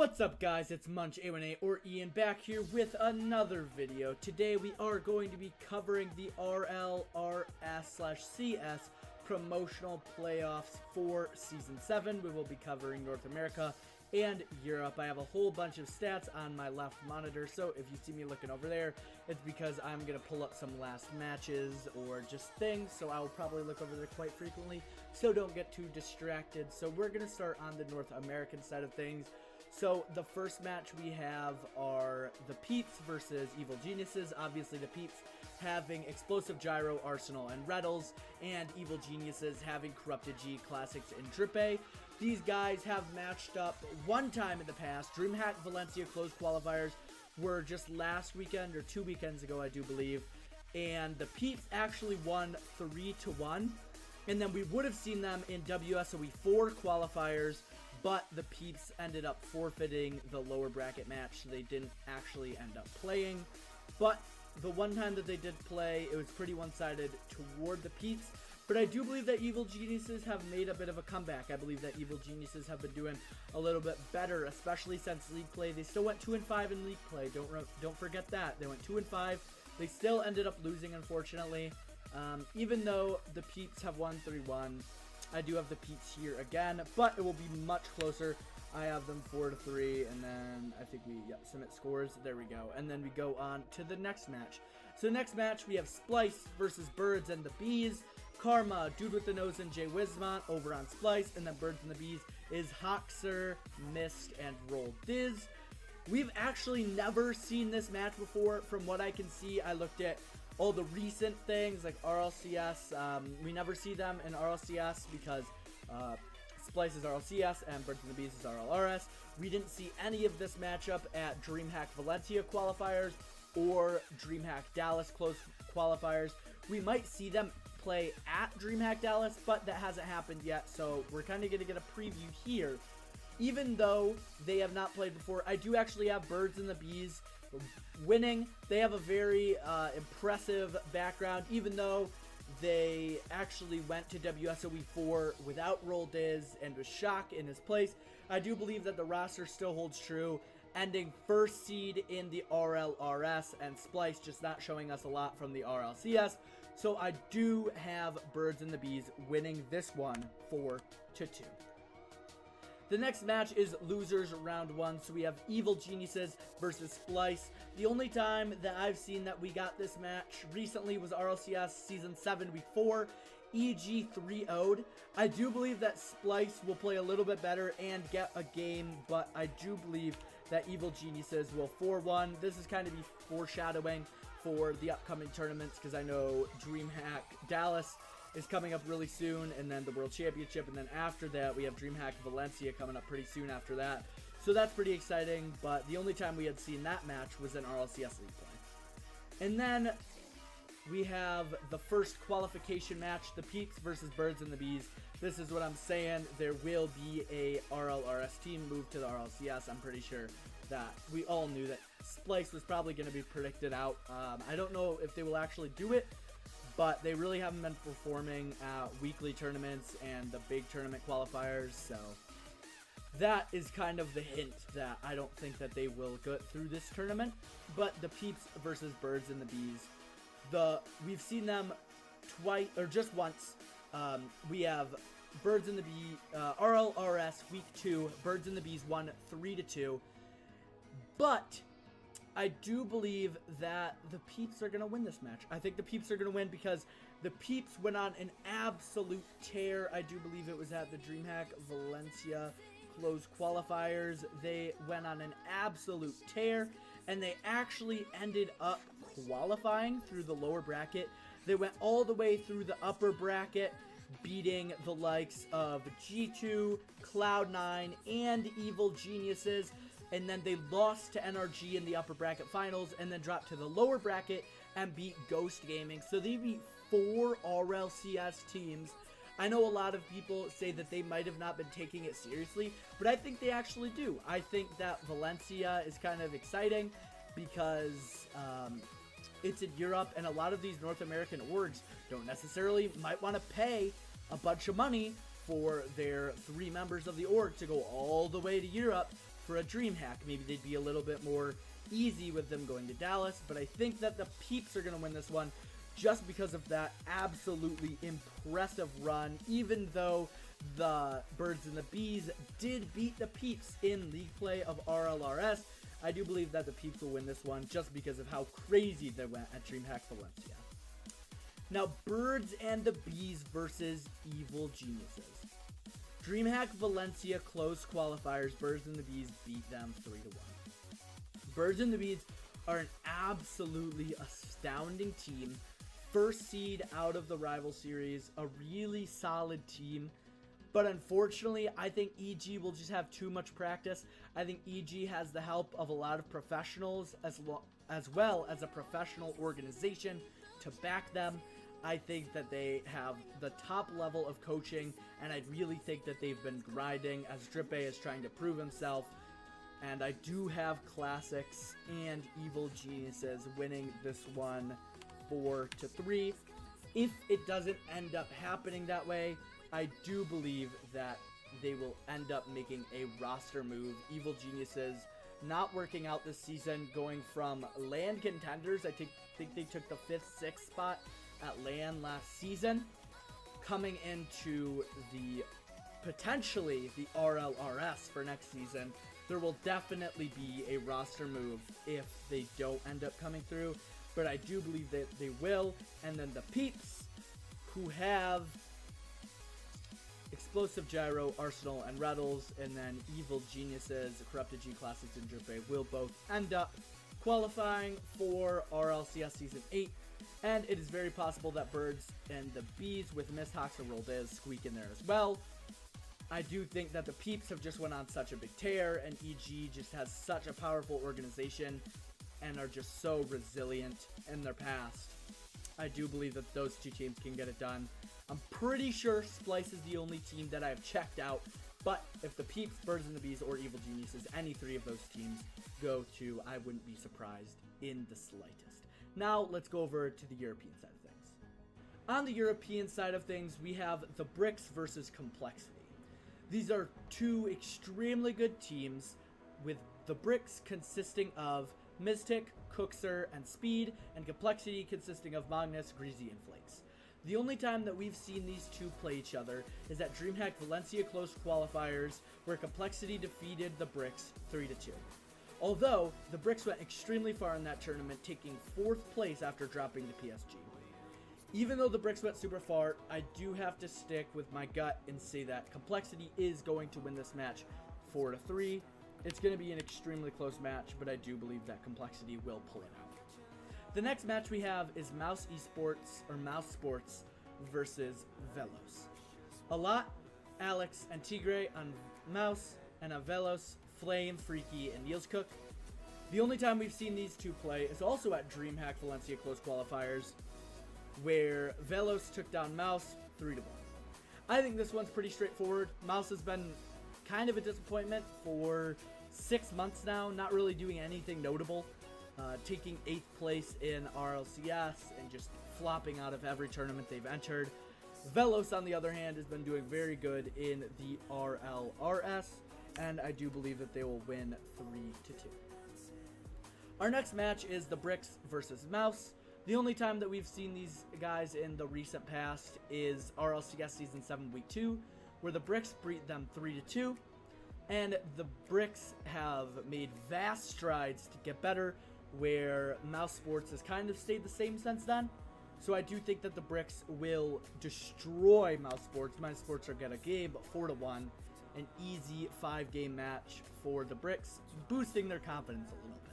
What's up guys, it's Munch818 or Ian back here with another video. Today we are going to be covering the RLRS/CS promotional playoffs for Season 7. We will be covering North America and Europe. I have a whole bunch of stats on my left monitor, so if you see me looking over there, it's because I'm going to pull up some last matches or just things, so I will probably look over there quite frequently, so don't get too distracted. So we're going to start on the North American side of things. So the first match we have are the Peeps versus Evil Geniuses. Obviously the Peeps having Explosive Gyro, Arsenal, and Rlcs, and Evil Geniuses having Corrupted G, Classics, and Drippe. These guys have matched up one time in the past. DreamHack Valencia closed qualifiers were just last weekend or 2 weekends ago, I do believe. And the Peeps actually won 3-1. And then we would have seen them in WSOE 4 qualifiers, but the Peeps ended up forfeiting the lower bracket match, so they didn't actually end up playing. But the one time that they did play, it was pretty one-sided toward the Peeps. But I do believe that Evil Geniuses have made a bit of a comeback. I believe that Evil Geniuses have been doing a little bit better, especially since League Play. They still went 2-5 in League Play. Don't forget that. They went 2-5. They still ended up losing, unfortunately. Even though the Peeps have won 3-1, I do have the Peeps here again, but it will be much closer. I have them 4-3, and then I think we submit scores. There we go. And then we go on to the next match. So next match, we have Splice versus Birds and the Bees. Karma, Dude with the Nose, and Jay Wismont over on Splice, and then Birds and the Bees is Hoxer, Mist, and Roll Diz. We've actually never seen this match before. From what I can see, I looked at all the recent things like RLCS. We never see them in RLCS because Splice is RLCS and Birds and the Bees is RLRS. We didn't see any of this matchup at DreamHack Valencia qualifiers or DreamHack Dallas close qualifiers. We might see them play at DreamHack Dallas, but that hasn't happened yet, so we're kind of going to get a preview here. Even though they have not played before, I do actually have Birds and the Bees winning. They have a very impressive background, even though they actually went to WSOE 4 without Roll Diz and with Shock in his place. I do believe that the roster still holds true, ending first seed in the RLRS, and Splice just not showing us a lot from the RLCS. So I do have Birds and the Bees winning this one 4-2. The next match is Losers Round 1, so we have Evil Geniuses versus Splice. The only time that I've seen that we got this match recently was RLCS Season 7 Week 4, EG 3-0'd. I do believe that Splice will play a little bit better and get a game, but I do believe that Evil Geniuses will 4-1. This is kind of be foreshadowing for the upcoming tournaments, because I know DreamHack Dallas is coming up really soon, and then the World Championship, and then after that we have DreamHack Valencia coming up pretty soon after that. So that's pretty exciting, but the only time we had seen that match was in RLCS League Play. And then we have the first qualification match, the Peeps versus Birds and the Bees. This is what I'm saying. There will be a RLRS team move to the RLCS. I'm pretty sure that we all knew that Splice was probably going to be predicted out. I don't know if they will actually do it, but they really haven't been performing at weekly tournaments and the big tournament qualifiers, so that is kind of the hint that I don't think that they will go through this tournament. But the Peeps versus Birds and the Bees, we've seen them twice, or just once. We have Birds and the Bees, RLRS Week 2, Birds and the Bees won 3-2, but I do believe that the Peeps are going to win this match. I think the Peeps are going to win because the Peeps went on an absolute tear. I do believe it was at the DreamHack Valencia closed qualifiers. They went on an absolute tear, and they actually ended up qualifying through the lower bracket. They went all the way through the upper bracket, beating the likes of G2, Cloud9, and Evil Geniuses. And then they lost to NRG in the upper bracket finals, and then dropped to the lower bracket and beat Ghost Gaming. So they beat 4 RLCS teams. I know a lot of people say that they might have not been taking it seriously, but I think they actually do. I think that Valencia is kind of exciting because it's in Europe, and a lot of these North American orgs don't necessarily might want to pay a bunch of money for their 3 members of the org to go all the way to Europe for a DreamHack. Maybe they'd be a little bit more easy with them going to Dallas, but I think that the Peeps are going to win this one just because of that absolutely impressive run, even though the Birds and the Bees did beat the Peeps in league play of Rlrs. I do believe that the Peeps will win this one just because of how crazy they went at DreamHack Valencia. Now, Birds and the Bees versus Evil Geniuses. DreamHack Valencia close qualifiers. Birds and the Bees beat them 3-1. Birds and the Bees are an absolutely astounding team. First seed out of the rival series, a really solid team. But unfortunately, I think EG will just have too much practice. I think EG has the help of a lot of professionals as well as a professional organization to back them. I think that they have the top level of coaching, and I really think that they've been grinding as Drippe is trying to prove himself. And I do have Classics and Evil Geniuses winning this one 4-3. If it doesn't end up happening that way, I do believe that they will end up making a roster move. Evil Geniuses not working out this season, going from LAN contenders. I think they took the 5th, 6th spot at LAN last season, coming into the potentially the RLRS for next season. There will definitely be a roster move if they don't end up coming through, but I do believe that they will. And then the Peeps, who have Explosive Gyro, Arsenal, and Rlcs, and then Evil Geniuses, Corrupted G Classics, and Drippe will both end up qualifying for RLCS Season 8. And it is very possible that Birds and the Bees with Mistahawks and Rlcs squeak in there as well. I do think that the Peeps have just went on such a big tear, and EG just has such a powerful organization and are just so resilient in their past. I do believe that those two teams can get it done. I'm pretty sure Splice is the only team that I've checked out, but if the Peeps, Birds and the Bees, or Evil Geniuses, any three of those teams go to, I wouldn't be surprised in the slightest. Now, let's go over to the European side of things. On the European side of things, we have the Bricks versus Complexity. These are two extremely good teams, with the Bricks consisting of Mystic, Cookser, and Speed, and Complexity consisting of Magnus, Greasy, and Flakes. The only time that we've seen these two play each other is at DreamHack Valencia close qualifiers, where Complexity defeated the Bricks 3-2. Although, the Bricks went extremely far in that tournament, taking 4th place after dropping to PSG. Even though the Bricks went super far, I do have to stick with my gut and say that Complexity is going to win this match 4-3. It's going to be an extremely close match, but I do believe that Complexity will pull it out. The next match we have is Mouse Sports versus Velos. Alot, Alex, and Tigre on Mouse, and on Velos, Flame, Freaky, and Niels Cook. The only time we've seen these two play is also at DreamHack Valencia close qualifiers, where Velos took down Mouse 3-1. I think this one's pretty straightforward. Mouse has been kind of a disappointment for 6 months now, not really doing anything notable, taking 8th place in RLCS and just flopping out of every tournament they've entered. Velos, on the other hand, has been doing very good in the RLRS, and I do believe that they will win 3-2. Our next match is the Bricks versus Mouse. The only time that we've seen these guys in the recent past is RLCS Season 7 Week 2, where the Bricks beat them 3-2, and the Bricks have made vast strides to get better, where Mouse Sports has kind of stayed the same since then. So I do think that the Bricks will destroy Mouse Sports. Mouse Sports are going to game 4-1, an easy 5-game match for the Bricks, boosting their confidence a little bit.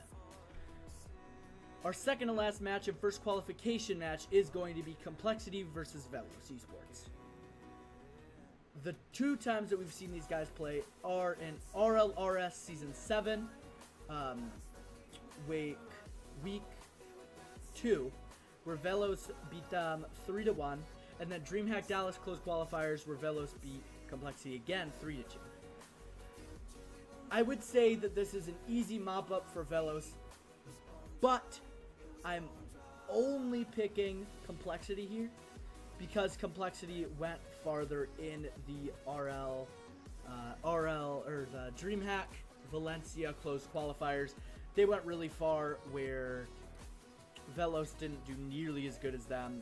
Our second to last match and first qualification match is going to be Complexity versus Velos Esports. The two times that we've seen these guys play are in RLRS Season 7, Week 2, where Velos beat them 3-1, and then DreamHack Dallas close qualifiers, where Velos beat Complexity again 3-2. I would say that this is an easy mop-up for Velos, but I'm only picking Complexity here because Complexity went farther in the the DreamHack Valencia close qualifiers. They went really far where Velos didn't do nearly as good as them.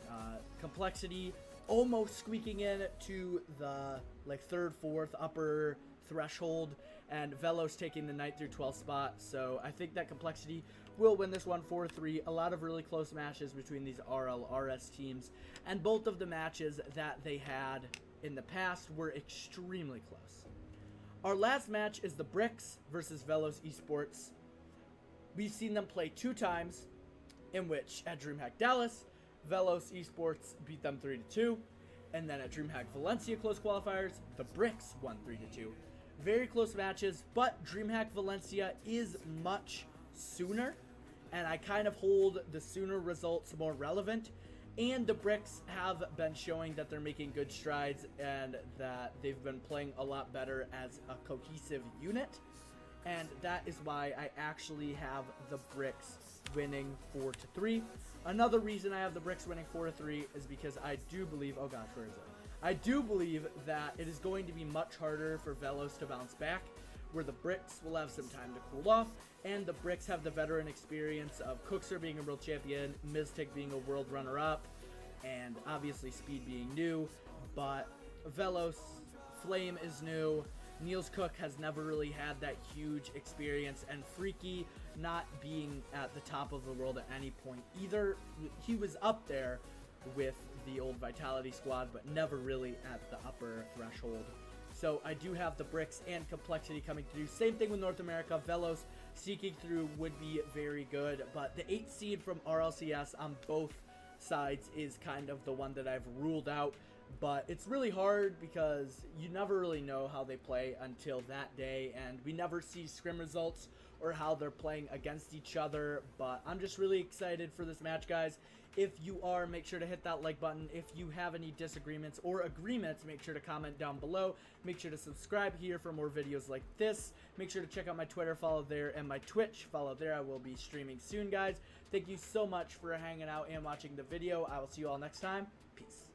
Complexity almost squeaking in to the third, fourth upper threshold, and Velos taking the 9th through 12th spot. So I think that Complexity will win this one 4-3. A lot of really close matches between these Rlcs teams, and both of the matches that they had in the past were extremely close. Our last match is the Bricks versus Velos Esports. We've seen them play 2 times, in which at DreamHack Dallas, Velos Esports beat them 3-2, and then at DreamHack Valencia close qualifiers, the Bricks won 3-2. Very close matches, but DreamHack Valencia is much sooner, and I kind of hold the sooner results more relevant. And the Bricks have been showing that they're making good strides and that they've been playing a lot better as a cohesive unit. And that is why I actually have the Bricks winning 4-3. Another reason I have the Bricks winning 4-3 is because I do believe, oh gosh, where is it? I do believe that it is going to be much harder for Velos to bounce back, where the Bricks will have some time to cool off, and the Bricks have the veteran experience of Cookser being a world champion, Miztic being a world runner-up, and obviously Speed being new, but Velos, Flame is new, Niels Cook has never really had that huge experience, and Freaky not being at the top of the world at any point either. He was up there with the old Vitality squad, but never really at the upper threshold. So I do have the Bricks and Complexity coming through. Same thing with North America. Velos seeking through would be very good, but the 8th seed from RLCS on both sides is kind of the one that I've ruled out. But it's really hard because you never really know how they play until that day, and we never see scrim results or how they're playing against each other. But I'm just really excited for this match, guys. If you are, make sure to hit that like button. If you have any disagreements or agreements, make sure to comment down below. Make sure to subscribe here for more videos like this. Make sure to check out my Twitter, follow there, and my Twitch, follow there. I will be streaming soon, guys. Thank you so much for hanging out and watching the video. I will see you all next time. Peace.